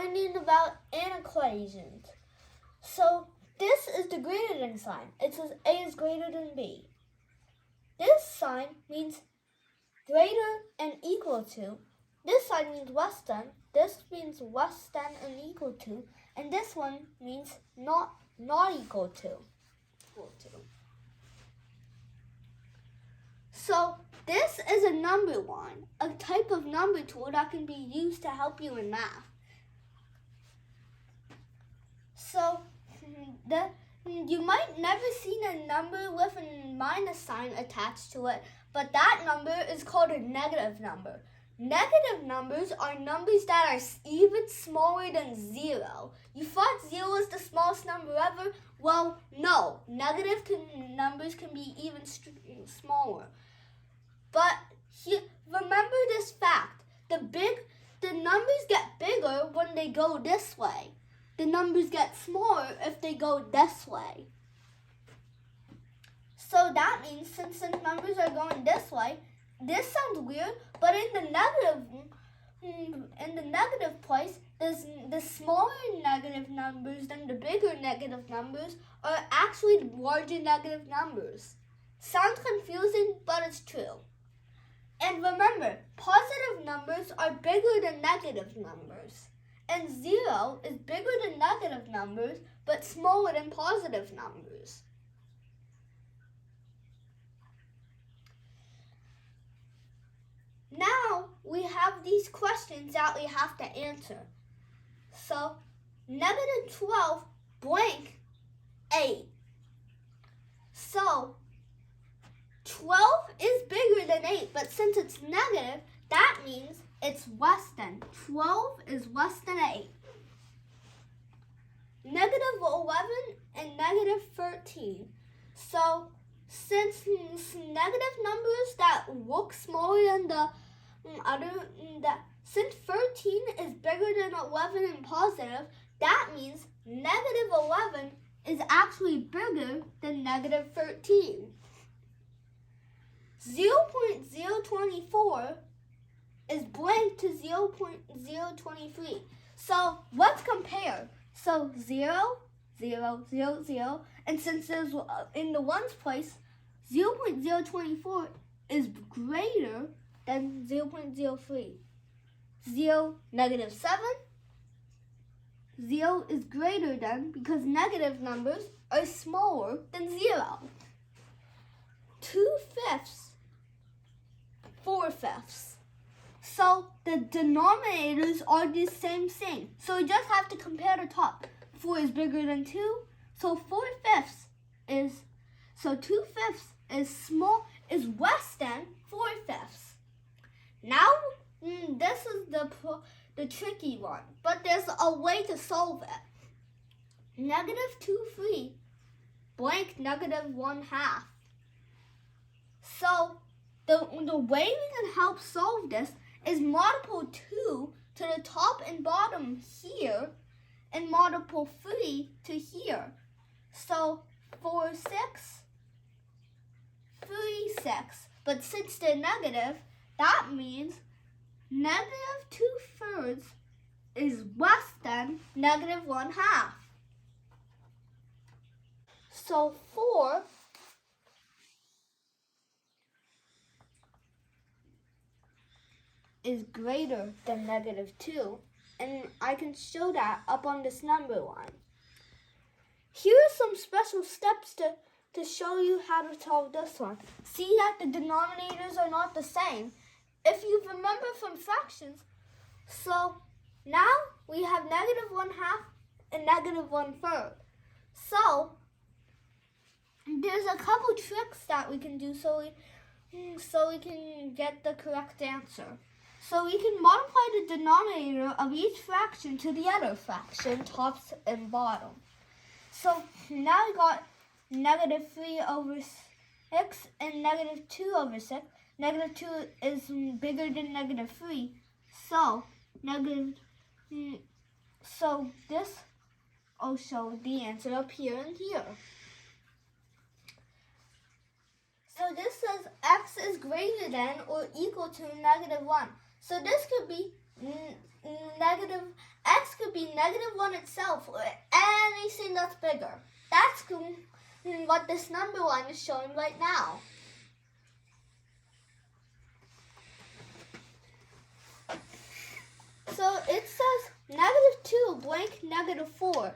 learning about inequations. So this is the greater than sign. It says A is greater than B. This sign means greater and equal to. This sign means less than. This means less than and equal to. And this one means not equal to. So this is a number line, a type of number tool that can be used to help you in math. So you might never seen a number with a minus sign attached to it, but that number is called a negative number. Negative numbers are numbers that are even smaller than 0. You thought 0 is the smallest number ever? Well, no. Negative numbers can be even smaller. But remember this fact. The numbers get bigger when they go this way. The numbers get smaller if they go this way. So that means since the numbers are going this way, this sounds weird, but in the negative place, the smaller negative numbers than the bigger negative numbers are actually larger negative numbers. Sounds confusing, but it's true. And remember, positive numbers are bigger than negative numbers. And 0 is bigger than negative numbers, but smaller than positive numbers. Now we have these questions that we have to answer. So, negative 12 blank 8. So, 12 is bigger than 8, but since it's negative, that means it's less than. 12 is less than 8. Negative 11 and negative 13. So, since negative numbers that look smaller than the since 13 is bigger than 11 and positive, that means negative 11 is actually bigger than negative 13. 0.024 is blank to 0.023. So let's compare. So 0, 0, 0, 0, and since there's in the ones place, 0.024 is greater than 0.03. 0, negative 7, 0 is greater than, because negative numbers are smaller than 0. 2/5, 4/5. So the denominators are the same thing. So we just have to compare the top. 4 is bigger than 2, so 4/5 is, so 2/5 is less than 4/5. Now this is the tricky one, but there's a way to solve it. Negative 2/3 blank negative 1/2. So the way we can help solve this is multiple 2 to the top and bottom here, and multiple 3 to here. So 4, 6, 3, 6. But since they're negative, that means negative 2/3 is less than negative 1/2. So 4 is greater than negative 2, and I can show that up on this number line. Here are some special steps to show you how to solve this one. See that the denominators are not the same. If you remember from fractions, so now we have negative 1/2 and negative 1/3. So there's a couple tricks that we can do so we can get the correct answer. So we can multiply the denominator of each fraction to the other fraction, tops and bottom. So now we got negative 3/6 and negative 2/6. Negative 2 is bigger than negative 3. So this will show the answer up here and here. So this says x is greater than or equal to negative 1. So this could be negative x could be -1 itself or anything that's bigger. That's what this number line is showing right now. So it says -2 blank -4.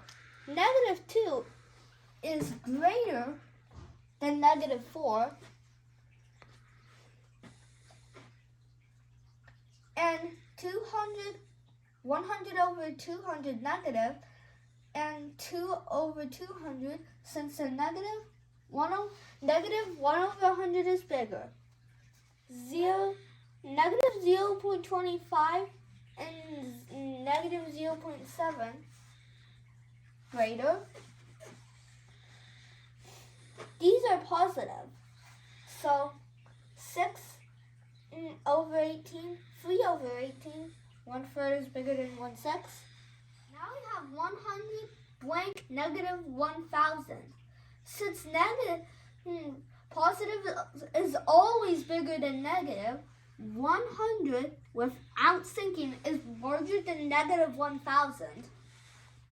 -2 is greater than -4. And 100 over 200 negative, and 2 over 200, since the negative 1 over 100 is bigger. Negative 0.25 and negative 0.7 greater. These are positive. So 6 over 18, 3 over 18, 1/3 is bigger than 1/6. Now we have 100 blank -1000. Since positive is always bigger than negative, 100 without sinking is larger than -1000.